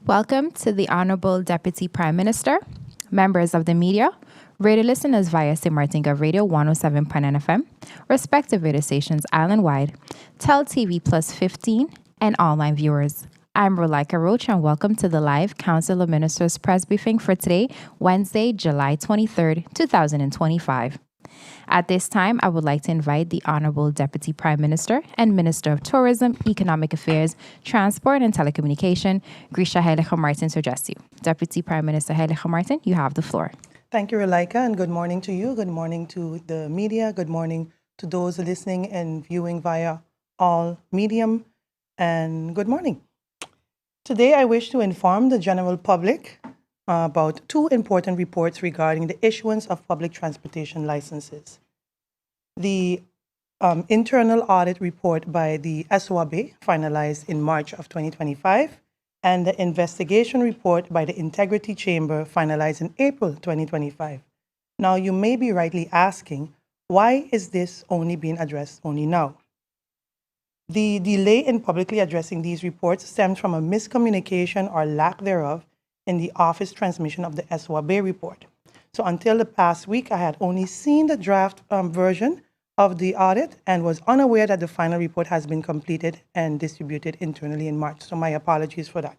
Welcome to the Honorable Deputy Prime Minister, members of the media, radio listeners via St. Martin Gov Radio 107.9 FM, respective radio stations island-wide, Tel TV Plus 15, and online viewers. I'm Rolika Roach, and welcome to the live Council of Ministers press briefing for today, Wednesday, July 23rd, 2025. At this time, I would like to invite the Honorable Deputy Prime Minister and Minister of Tourism, Economic Affairs, Transport and Telecommunication, Grisha Heilige Martin, to address you. Deputy Prime Minister Heilige Martin, you have the floor. Thank you, Rolika, and good morning to you. Good morning to the media. Good morning to those listening and viewing via all medium. And good morning. Today, I wish to inform the general public about two important reports regarding the issuance of public transportation licenses. The internal audit report by the SOAB, finalized in March of 2025, and the investigation report by the Integrity Chamber, finalized in April 2025. Now, you may be rightly asking, why is this only being addressed only now? The delay in publicly addressing these reports stems from a miscommunication or lack thereof in the office transmission of the SOAB report. So until the past week, I had only seen the draft version of the audit and was unaware that the final report has been completed and distributed internally in March. So my apologies for that.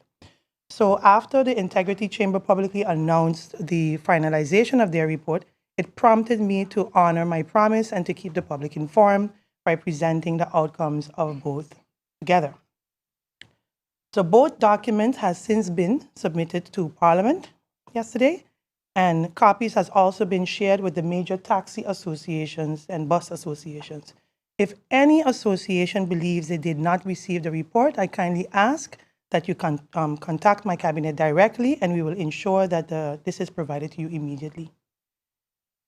So after the Integrity Chamber publicly announced the finalization of their report, it prompted me to honor my promise and to keep the public informed by presenting the outcomes of both together. So both documents has since been submitted to Parliament yesterday, and copies has also been shared with the major taxi associations and bus associations. If any association believes they did not receive the report, I kindly ask that you can contact my cabinet directly, and we will ensure that this is provided to you immediately.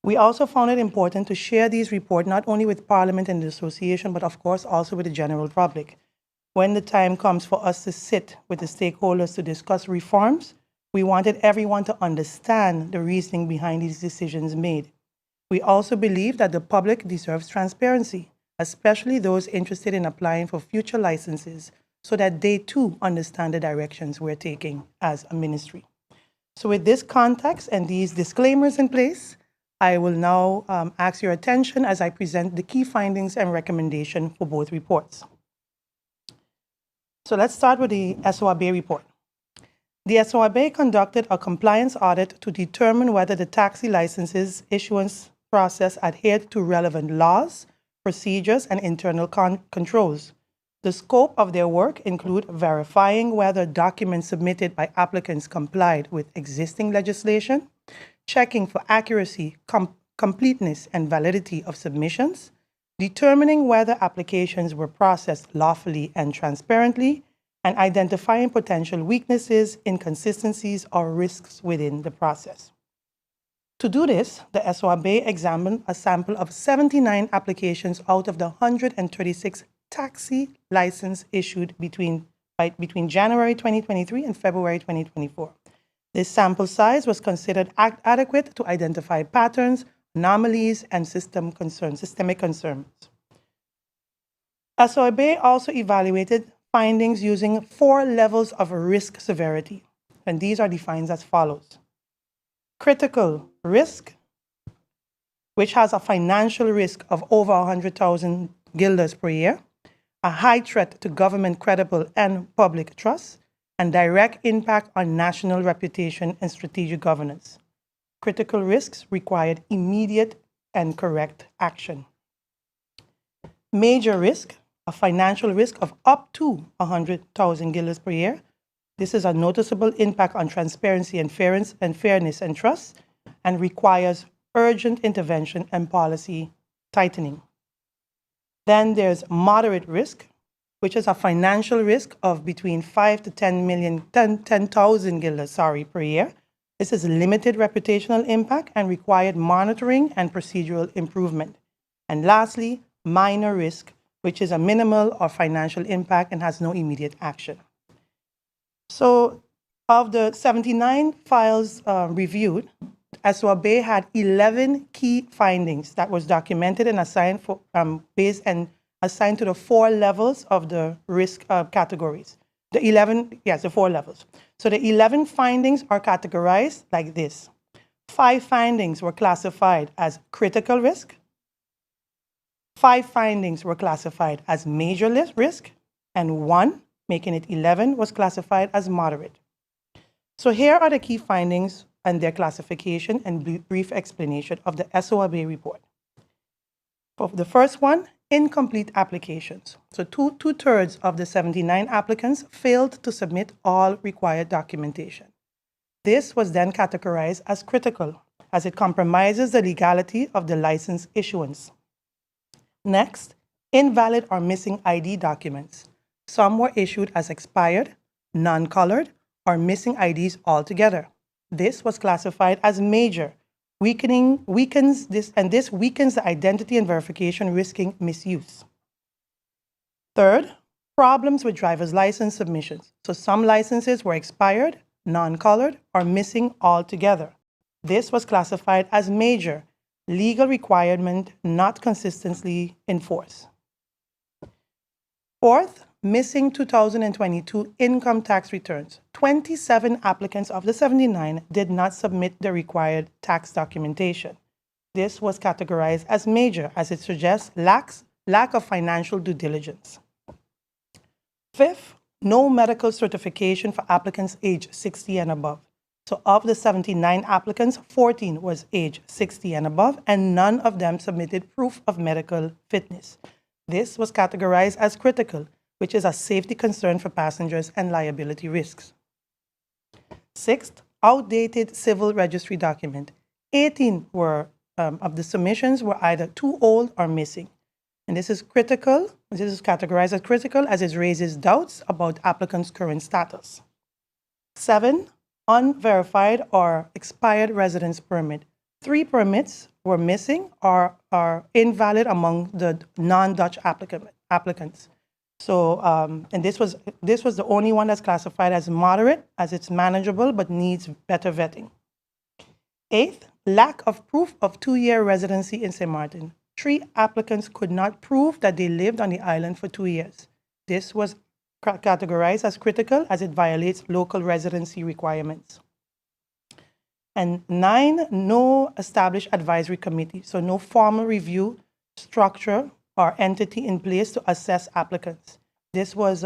We also found it important to share these reports not only with Parliament and the association, but of course also with the general public. When the time comes for us to sit with the stakeholders to discuss reforms, we wanted everyone to understand the reasoning behind these decisions made. We also believe that the public deserves transparency, especially those interested in applying for future licenses, so that they too understand the directions we're taking as a ministry. So with this context and these disclaimers in place, I will now ask your attention as I present the key findings and recommendations for both reports. So let's start with the SOAB report. The SOAB conducted a compliance audit to determine whether the taxi licenses issuance process adhered to relevant laws, procedures, and internal controls. The scope of their work include verifying whether documents submitted by applicants complied with existing legislation, checking for accuracy, completeness, and validity of submissions, determining whether applications were processed lawfully and transparently, and identifying potential weaknesses, inconsistencies, or risks within the process. To do this, the SOAB examined a sample of 79 applications out of the 136 taxi licenses issued between January 2023 and February 2024. This sample size was considered adequate to identify patterns, anomalies, and systemic concerns. SOAB also evaluated findings using 4 levels of risk severity, and these are defined as follows. Critical risk, which has a financial risk of over 100,000 guilders per year, a high threat to government credible and public trust, and direct impact on national reputation and strategic governance. Critical risks required immediate and correct action. Major risk, a financial risk of up to 100,000 guilders per year. This is a noticeable impact on transparency and fairness and trust, and requires urgent intervention and policy tightening. Then there's moderate risk, which is a financial risk of between 5 to 10,000 guilders per year. This is limited reputational impact and required monitoring and procedural improvement. And lastly, minor risk, which is a minimal or financial impact and has no immediate action. So of the 79 files reviewed, SOAB had 11 key findings that was documented and assigned for assigned to the 4 levels of the risk categories. The 11, yes, the 4 levels. So the 11 findings are categorized like this. 5 findings were classified as critical risk. 5 findings were classified as major risk, and 1, making it 11, was classified as moderate. So here are the key findings and their classification and brief explanation of the SOAB report. For the first one, incomplete applications. So two-thirds of the 79 applicants failed to submit all required documentation. This was then categorized as critical, as it compromises the legality of the license issuance. Next, invalid or missing ID documents. Some were issued as expired, non-colored, or missing IDs altogether. This was classified as major, weakens the identity and verification, risking misuse. Third, problems with driver's license submissions. So some licenses were expired, non-colored, or missing altogether. This was classified as major, legal requirement not consistently enforced. Fourth, missing 2022 income tax returns. 27 applicants of the 79 did not submit the required tax documentation. This was categorized as major, as it suggests lack of financial due diligence. Fifth, no medical certification for applicants aged 60 and above. So of the 79 applicants, 14 was age 60 and above, and none of them submitted proof of medical fitness. This was categorized as critical, which is a safety concern for passengers and liability risks. Sixth, outdated civil registry document. 18 of the submissions were either too old or missing. And this is critical. This is categorized as critical as it raises doubts about applicants' current status. 7, unverified or expired residence permit. 3 permits were missing or are invalid among the non-Dutch applicants. So, and this was the only one that's classified as moderate, as it's manageable but needs better vetting. 8th, lack of proof of 2-year residency in St. Martin. 3 applicants could not prove that they lived on the island for 2 years. This was categorized as critical as it violates local residency requirements. And 9, no established advisory committee, so no formal review structure or entity in place to assess applicants. This was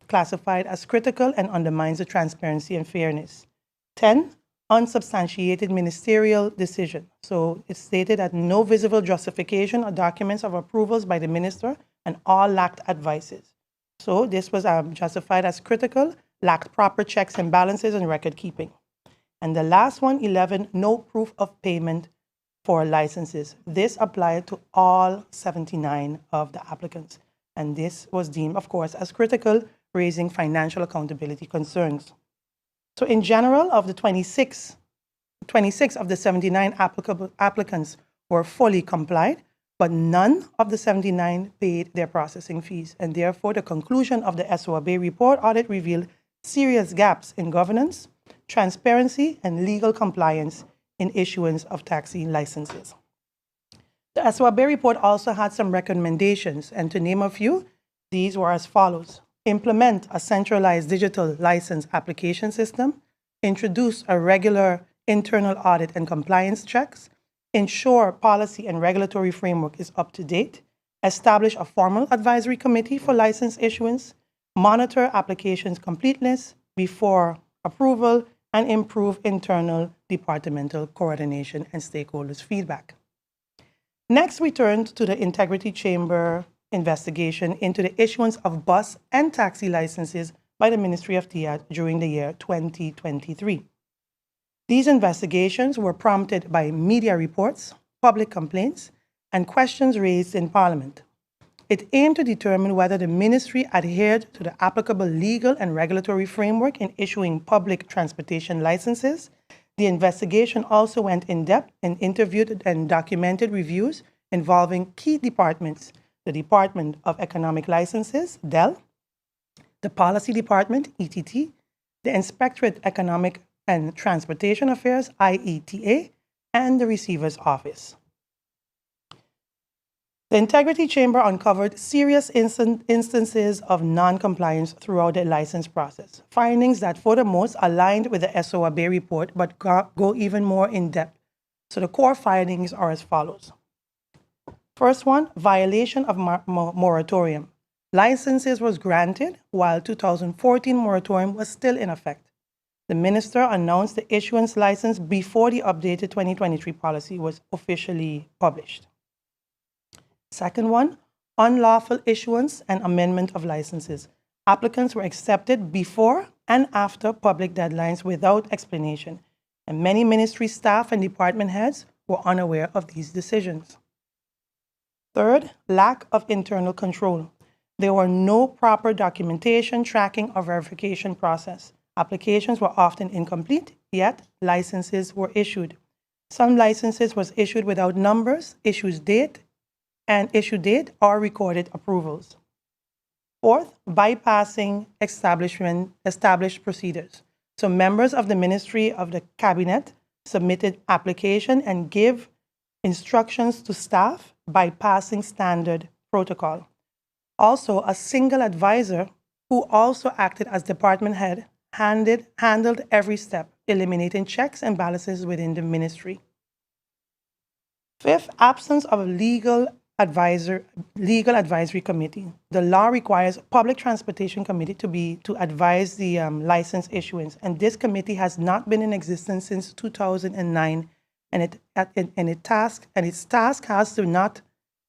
classified as critical and undermines the transparency and fairness. 10, unsubstantiated ministerial decision. So it stated that no visible justification or documents of approvals by the minister, and all lacked advices. So this was justified as critical, lacked proper checks and balances and record keeping. And the last one, 11, no proof of payment for licenses. This applied to all 79 of the applicants. And this was deemed, of course, as critical, raising financial accountability concerns. So in general, of the 26 of the 79 applicants were fully complied, but none of the 79 paid their processing fees. And therefore, the conclusion of the SOAB report audit revealed serious gaps in governance, transparency, and legal compliance in issuance of taxi licenses. The SOAB report also had some recommendations, and to name a few, these were as follows. Implement a centralized digital license application system, introduce a regular internal audit and compliance checks, ensure policy and regulatory framework is up to date, establish a formal advisory committee for license issuance, monitor applications completeness before approval, and improve internal departmental coordination and stakeholders' feedback. Next, we turned to the Integrity Chamber investigation into the issuance of bus and taxi licenses by the Ministry of TIAT during the year 2023. These investigations were prompted by media reports, public complaints, and questions raised in Parliament. It aimed to determine whether the ministry adhered to the applicable legal and regulatory framework in issuing public transportation licenses. The investigation also went in depth and interviewed and documented reviews involving key departments: the Department of Economic Licenses, DEL, the Policy Department, ETT, the Inspectorate Economic and Transportation Affairs, IETA, and the Receiver's Office. The Integrity Chamber uncovered serious instances of non-compliance throughout the license process, findings that for the most aligned with the SOA Bay report but go even more in depth. So the core findings are as follows. First one, violation of moratorium. Licenses was granted while 2014 moratorium was still in effect. The minister announced the issuance license before the updated 2023 policy was officially published. Second one, unlawful issuance and amendment of licenses. Applicants were accepted before and after public deadlines without explanation, and many ministry staff and department heads were unaware of these decisions. Third, lack of internal control. There were no proper documentation, tracking, or verification process. Applications were often incomplete, yet licenses were issued. Some licenses was issued without numbers, issue date, or recorded approvals. Fourth, bypassing established procedures. So members of the Ministry of the Cabinet submitted application and give instructions to staff bypassing standard protocol. Also, a single advisor who also acted as department head handled every step, eliminating checks and balances within the ministry. Fifth, absence of a legal advisory committee. The law requires public transportation committee to advise the license issuance, and this committee has not been in existence since 2009, and its task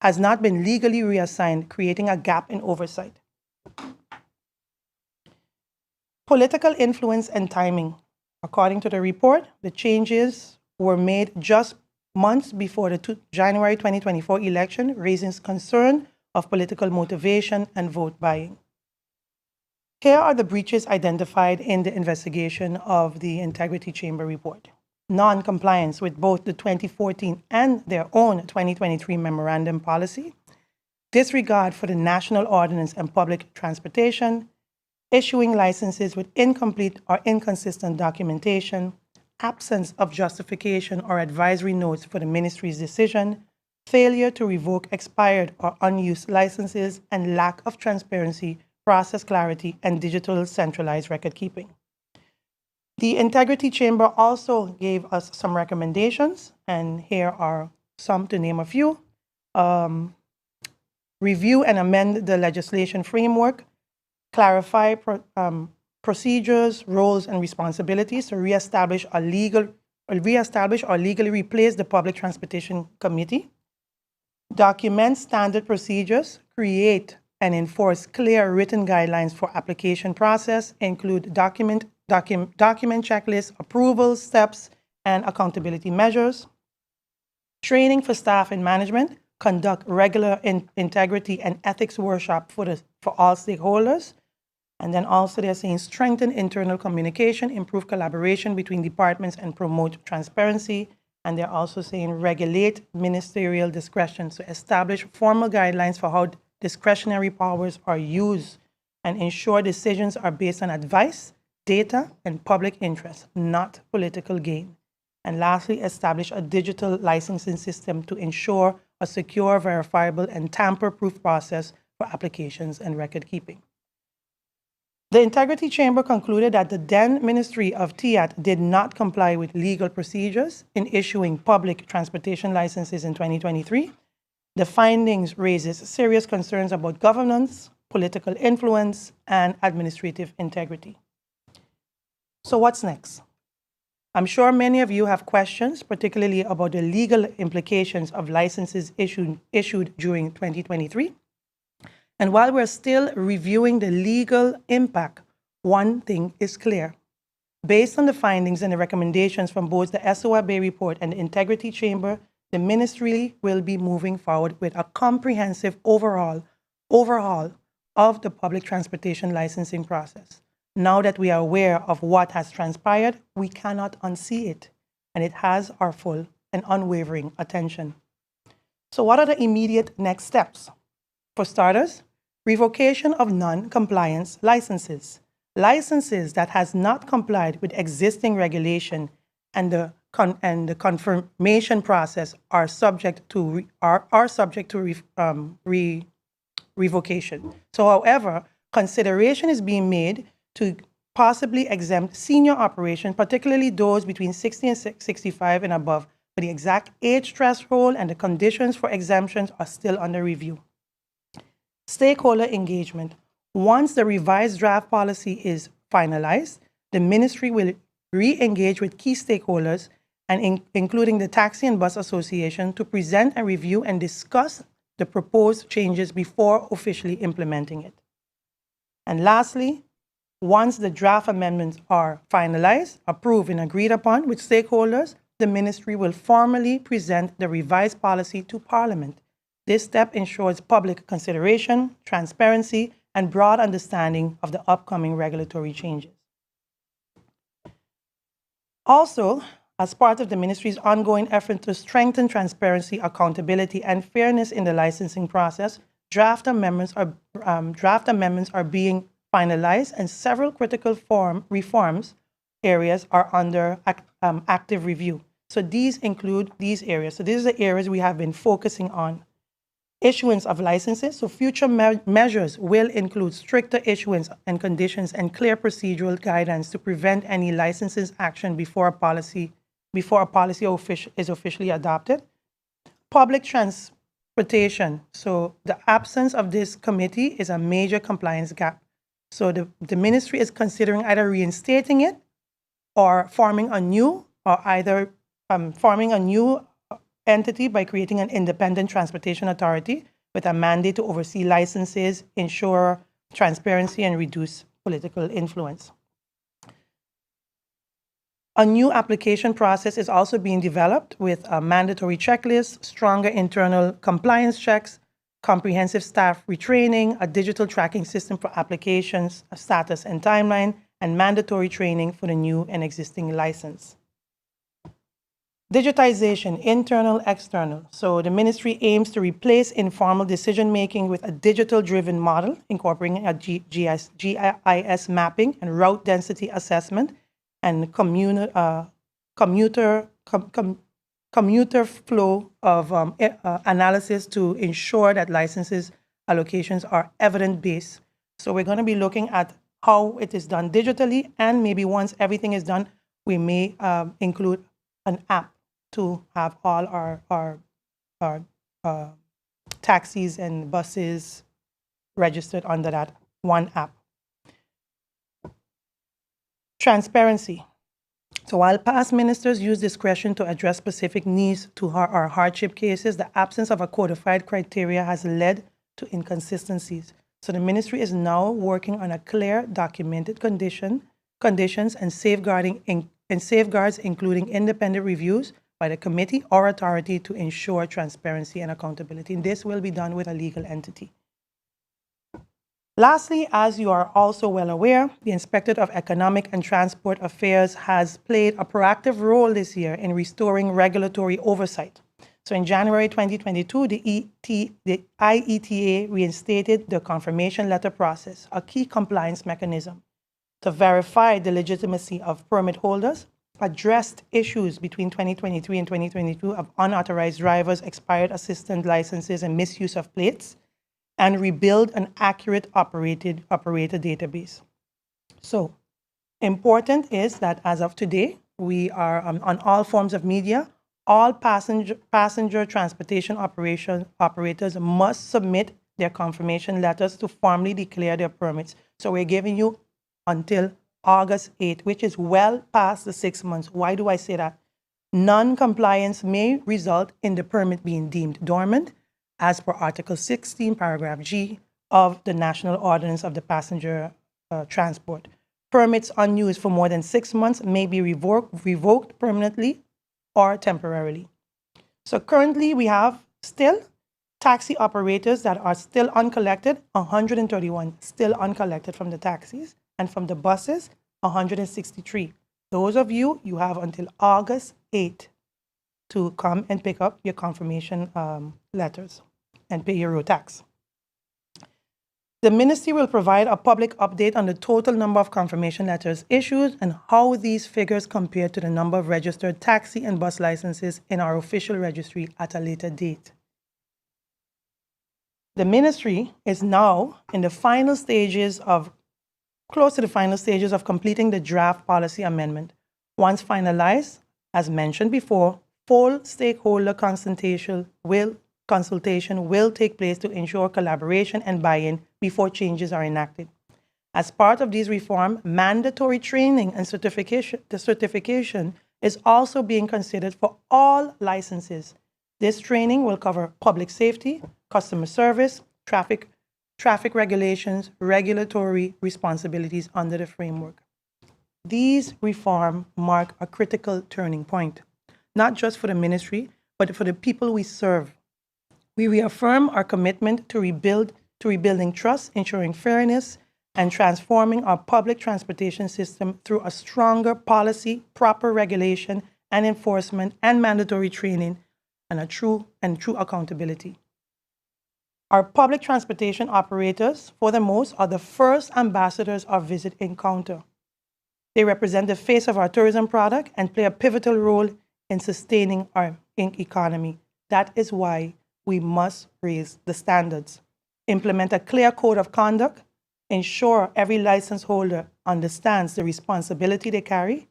has not been legally reassigned, creating a gap in oversight. Political influence and timing. According to the report, the changes were made just months before the January 2024 election, raising concern of political motivation and vote buying. Here are the breaches identified in the investigation of the Integrity Chamber report. Non-compliance with both the 2014 and their own 2023 memorandum policy, disregard for the national ordinance and public transportation, issuing licenses with incomplete or inconsistent documentation, absence of justification or advisory notes for the ministry's decision, failure to revoke expired or unused licenses, and lack of transparency, process clarity, and digital centralized record keeping. The Integrity Chamber also gave us some recommendations, and here are some to name a few. Review and amend the legislation framework, clarify procedures, roles, and responsibilities to reestablish or legally replace the Public Transportation Committee, document standard procedures, create and enforce clear written guidelines for application process, include document checklists, approvals, steps, and accountability measures, training for staff and management, conduct regular integrity and ethics workshop for all stakeholders. And then also they're saying strengthen internal communication, improve collaboration between departments, and promote transparency. And they're also saying regulate ministerial discretion, so establish formal guidelines for how discretionary powers are used and ensure decisions are based on advice, data, and public interest, not political gain. And lastly, establish a digital licensing system to ensure a secure, verifiable, and tamper-proof process for applications and record keeping. The Integrity Chamber concluded that the then Ministry of TIAT did not comply with legal procedures in issuing public transportation licenses in 2023. The findings raises serious concerns about governance, political influence, and administrative integrity. So what's next? I'm sure many of you have questions, particularly about the legal implications of licenses issued during 2023. And while we're still reviewing the legal impact, one thing is clear. Based on the findings and the recommendations from both the SOA Bay report and the Integrity Chamber, the ministry will be moving forward with a comprehensive overhaul of the public transportation licensing process. Now that we are aware of what has transpired, we cannot unsee it, and it has our full and unwavering attention. So what are the immediate next steps? For starters, revocation of non-compliance licenses. Licenses that has not complied with existing regulation and the and the confirmation process are subject to revocation. So, however, consideration is being made to possibly exempt senior operations, particularly those between 60 and 65 and above, but the exact age threshold and the conditions for exemptions are still under review. Stakeholder engagement. Once the revised draft policy is finalized, the ministry will re-engage with key stakeholders, and including the Taxi and Bus Association, to present and review and discuss the proposed changes before officially implementing it. And lastly, once the draft amendments are finalized, approved, and agreed upon with stakeholders, the ministry will formally present the revised policy to Parliament. This step ensures public consideration, transparency, and broad understanding of the upcoming regulatory changes. Also, as part of the ministry's ongoing effort to strengthen transparency, accountability, and fairness in the licensing process, draft amendments are being finalized, and several critical reforms areas are under active review. So these include these areas. So these are the areas we have been focusing on. Issuance of licenses. So future measures will include stricter issuance and conditions and clear procedural guidance to prevent any licenses action before a policy is officially adopted. Public transportation. So the absence of this committee is a major compliance gap. So the ministry is considering either reinstating it or forming a new entity by creating an independent transportation authority with a mandate to oversee licenses, ensure transparency, and reduce political influence. A new application process is also being developed with a mandatory checklist, stronger internal compliance checks, comprehensive staff retraining, a digital tracking system for applications, a status and timeline, and mandatory training for the new and existing license. Digitization, internal, external. So the ministry aims to replace informal decision-making with a digital-driven model, incorporating a GIS mapping and route density assessment and commuter flow of analysis to ensure that licenses allocations are evidence-based. So we're going to be looking at how it is done digitally, and maybe once everything is done, we may include an app to have all our taxis and buses registered under that one app. Transparency. So while past ministers use discretion to address specific needs to our hardship cases, the absence of a codified criteria has led to inconsistencies. So the ministry is now working on a clear, documented conditions and safeguards, including independent reviews by the committee or authority to ensure transparency and accountability. And this will be done with a legal entity. Lastly, as you are also well aware, the Inspectorate of Economic and Transport Affairs has played a proactive role this year in restoring regulatory oversight. So in January 2022, the IETA reinstated the confirmation letter process, a key compliance mechanism to verify the legitimacy of permit holders, addressed issues between 2023 and 2022 of unauthorized drivers, expired assistant licenses, and misuse of plates, and rebuild an accurate operator database. So important is that as of today, we are on all forms of media. All passenger transportation operators must submit their confirmation letters to formally declare their permits. So we're giving you until August 8th, which is well past the 6 months. Why do I say that? Non-compliance may result in the permit being deemed dormant, as per Article 16, Paragraph G of the National Ordinance of the Passenger Transport. Permits unused for more than 6 months may be revoked permanently or temporarily. So currently we have still taxi operators that are still uncollected, 131 still uncollected from the taxis, and from the buses, 163. Those of you, you have until August 8th to come and pick up your confirmation letters and pay your road tax. The ministry will provide a public update on the total number of confirmation letters issued and how these figures compare to the number of registered taxi and bus licenses in our official registry at a later date. The ministry is now in the final stages of, close to the final stages of completing the draft policy amendment. Once finalized, as mentioned before, full stakeholder consultation will take place to ensure collaboration and buy-in before changes are enacted. As part of these reforms, mandatory training and certification is also being considered for all licenses. This training will cover public safety, customer service, traffic regulations, regulatory responsibilities under the framework. These reforms mark a critical turning point, not just for the ministry, but for the people we serve. We reaffirm our commitment to rebuilding trust, ensuring fairness, and transforming our public transportation system through a stronger policy, proper regulation and enforcement, and mandatory training, and true accountability. Our public transportation operators, for the most, are the first ambassadors of Visit Encounter. They represent the face of our tourism product and play a pivotal role in sustaining our economy. That is why we must raise the standards, implement a clear code of conduct, ensure every license holder understands the responsibility they carry,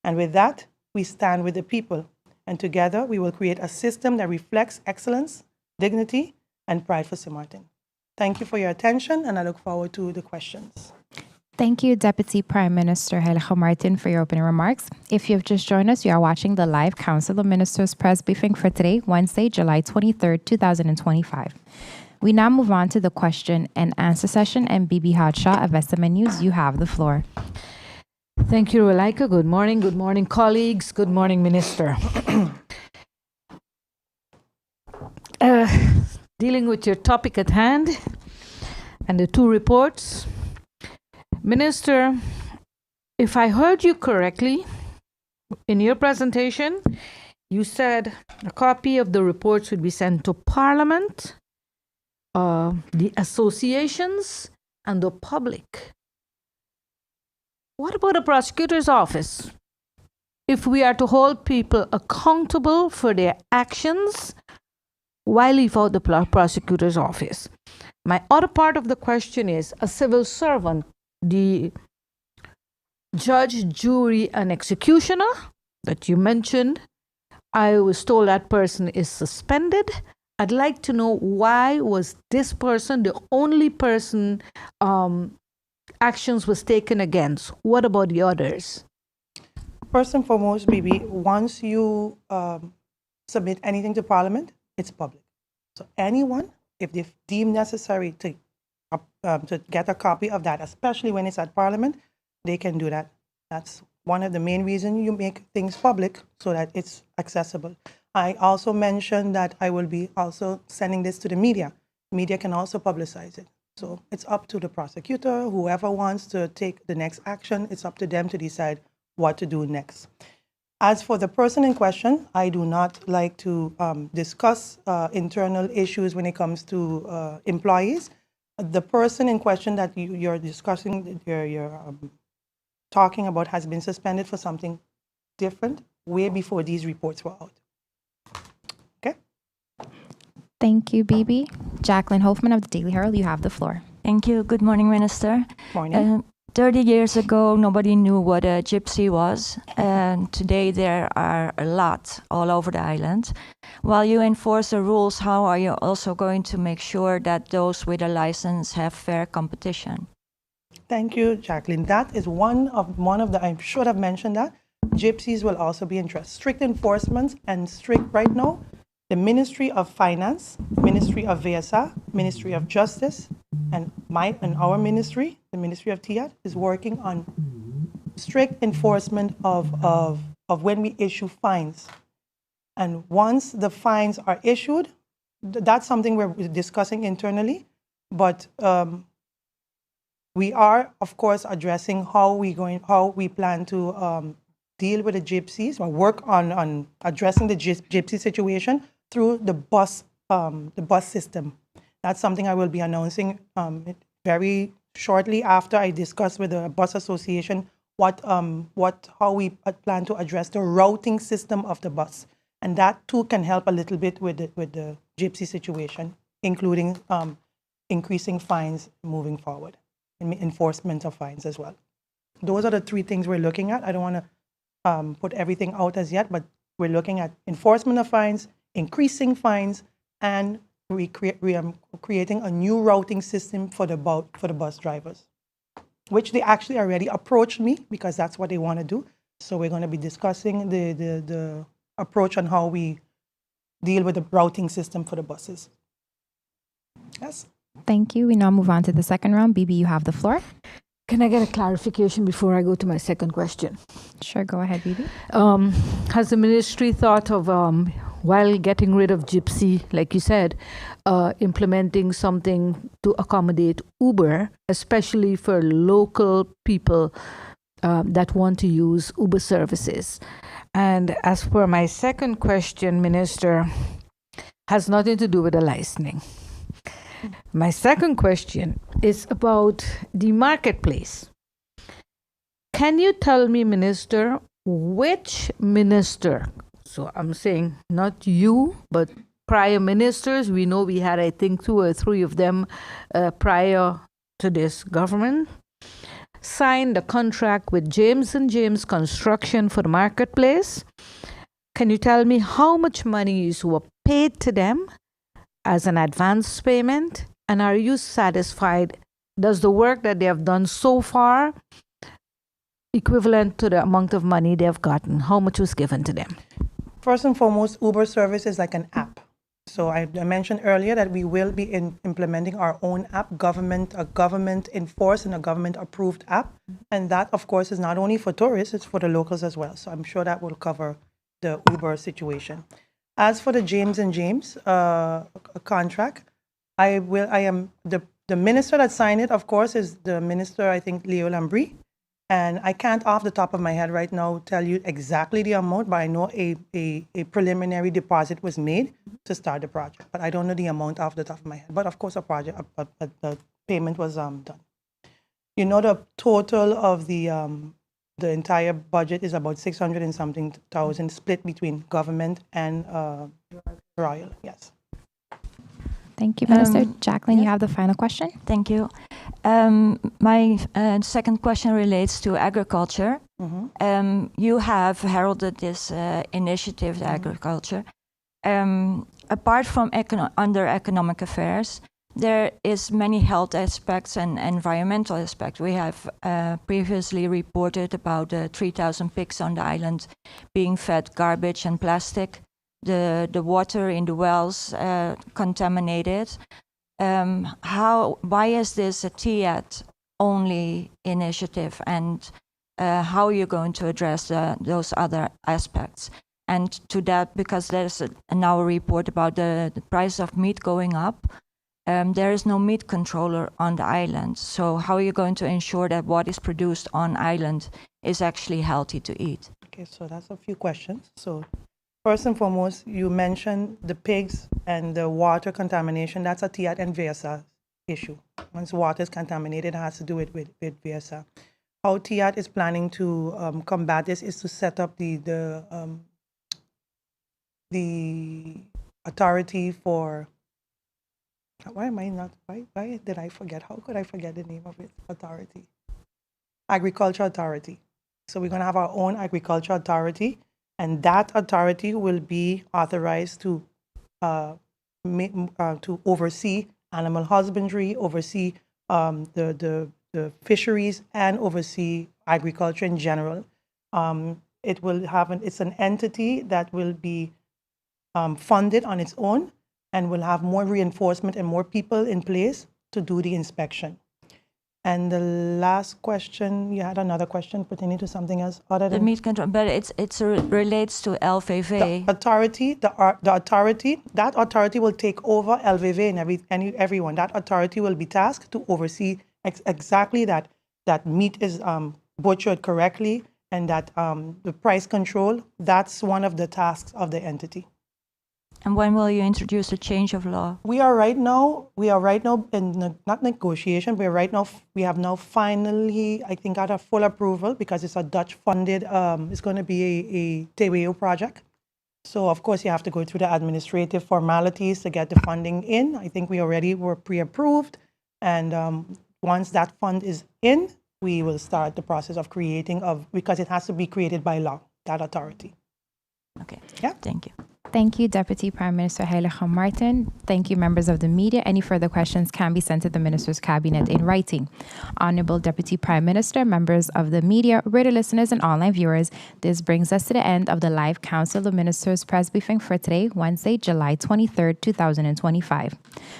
and with that, we stand with the people, and together we will create a system that reflects excellence, dignity, and pride for St. Martin. Thank you for your attention, and I look forward to the questions. Thank you, Deputy Prime Minister Helga Martin, for your opening remarks. If you've just joined us, you are watching the live Council of Ministers press briefing for today, Wednesday, July 23rd, 2025. We now move on to the question and answer session, and Bibi Hadshaw of SMN News, you have the floor. Thank you, Relaika. Good morning, colleagues. Good morning, Minister. Dealing with your topic at hand and the two reports. Minister, if I heard you correctly, in your presentation, you said a copy of the reports would be sent to Parliament, the associations, and the public. What about the prosecutor's office? If we are to hold people accountable for their actions, why leave out the prosecutor's office? My other part of the question is, a civil servant, the judge, jury, and executioner that you mentioned, I was told that person is suspended. I'd like to know, why was this person the only person actions was taken against? What about the others? First and foremost, Bibi, once you submit anything to Parliament, it's public. So anyone, if they deem necessary to get a copy of that, especially when it's at Parliament, they can do that. That's one of the main reasons you make things public, so that it's accessible. I also mentioned that I will be also sending this to the media. Media can also publicize it. So it's up to the prosecutor, whoever wants to take the next action, it's up to them to decide what to do next. As for the person in question, I do not like to discuss internal issues when it comes to employees. The person in question that you're discussing, you're talking about, has been suspended for something different way before these reports were out. Okay? Thank you, Bibi. Jacqueline Hoffman of the Daily Herald, you have the floor. Thank you. Good morning, Minister. Morning. 30 years ago, nobody knew what a gypsy was, and today there are a lot all over the island. While you enforce the rules, how are you also going to make sure that those with a license have fair competition? Thank you, Jacqueline. That is one of the, I should have mentioned that. Gypsies will also be interested. Strict enforcement and strict right now. The Ministry of Finance, Ministry of VSA, Ministry of Justice, and our ministry, the Ministry of TIAT, is working on strict enforcement of when we issue fines. And once the fines are issued, that's something we're discussing internally, but we are, of course, addressing how we plan to deal with the gypsies, or work on addressing the gypsy situation through the bus system. That's something I will be announcing very shortly after I discussed with the bus association how we plan to address the routing system of the bus, and that too can help a little bit with the gypsy situation, including increasing fines moving forward and enforcement of fines as well. Those are the three things we're looking at. I don't want to put everything out as yet, but we're looking at enforcement of fines, increasing fines, and creating a new routing system for the bus drivers, which they actually already approached me because that's what they want to do. So we're going to be discussing the approach on how we deal with the routing system for the buses. Yes. Thank you. We now move on to the second round. Bibi, you have the floor. Can I get a clarification before I go to my second question? Sure, go ahead, Bibi. Has the ministry thought of, while getting rid of gypsy, like you said, implementing something to accommodate Uber, especially for local people that want to use Uber services? And as for my second question, Minister, has nothing to do with the licensing. My second question is about the marketplace. Can you tell me, Minister, which minister, so I'm saying not you, but prior ministers, we know we had, I think, 2 or 3 of them prior to this government, signed a contract with James & James Construction for the marketplace? Can you tell me how much monies were paid to them as an advance payment, and are you satisfied? Does the work that they have done so far equivalent to the amount of money they have gotten? How much was given to them? First and foremost, Uber service is like an app. So I mentioned earlier that we will be implementing our own app, a government enforced and a government approved app. And that, of course, is not only for tourists, it's for the locals as well. So I'm sure that will cover the Uber situation. As for the James & James contract, the minister that signed it, of course, is the minister, I think, Leo Lambrie. And I can't off the top of my head right now tell you exactly the amount, but I know a preliminary deposit was made to start the project. But I don't know the amount off the top of my head. But of course, the payment was done. You know, the total of the entire budget is about 600 and something thousand, split between government and royal. Yes. Thank you, Minister. Jacqueline, you have the final question. Thank you. My second question relates to agriculture. You have heralded this initiative, agriculture. Apart from under economic affairs, there is many health aspects and environmental aspects. We have previously reported about 3,000 pigs on the island being fed garbage and plastic. The water in the wells contaminated. Why is this a TIAT only initiative, and how are you going to address those other aspects? And to that, because there's now a report about the price of meat going up, there is no meat controller on the island. So how are you going to ensure that what is produced on island is actually healthy to eat? Okay, so that's a few questions. So first and foremost, you mentioned the pigs and the water contamination. That's a TIAT and VSA issue. Once water is contaminated, it has to do it with VSA. How TIAT is planning to combat this is to set up the authority for. Why did I forget? How could I forget the name of it? Authority. Agriculture Authority. So we're going to have our own agriculture authority. And that authority will be authorized to oversee animal husbandry, oversee the fisheries, and oversee agriculture in general. It's an entity that will be funded on its own and will have more reinforcement and more people in place to do the inspection. And the last question, you had another question pertaining to something else other than the meat control, but it relates to LVV. The authority, that authority will take over LVV and everyone. That authority will be tasked to oversee exactly that meat is butchered correctly, and that the price control. That's one of the tasks of the entity. And when will you introduce a change of law? We are right now in not negotiation, we have now finally, I think, got a full approval because it's a Dutch funded, it's going to be a TWO project. So of course you have to go through the administrative formalities to get the funding in. I think we already were pre-approved. And once that fund is in, we will start the process of because it has to be created by law, that authority. Okay. Yeah. Thank you. Thank you, Deputy Prime Minister Heilige Martin. Thank you, members of the media. Any further questions can be sent to the Minister's Cabinet in writing. Honorable Deputy Prime Minister, members of the media, radio listeners, and online viewers, this brings us to the end of the live Council of Ministers press briefing for today, Wednesday, July 23rd, 2025.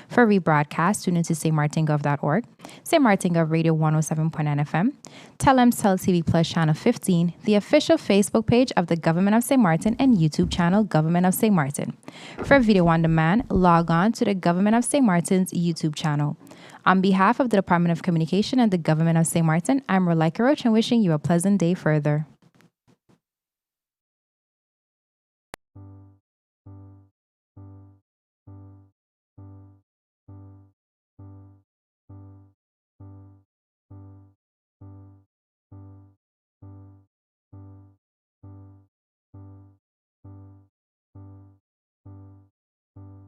For rebroadcast, tune into stmartingov.org, St. Martin Gov Radio 107.9 FM, Telem's Tel TV Plus Channel 15, the official Facebook page of the Government of St. Martin, and YouTube channel Government of St. Martin. For video on demand, log on to the Government of St. Martin's YouTube channel. On behalf of the Department of Communication and the Government of St. Martin, I'm Rolika Roach and wishing you a pleasant day further.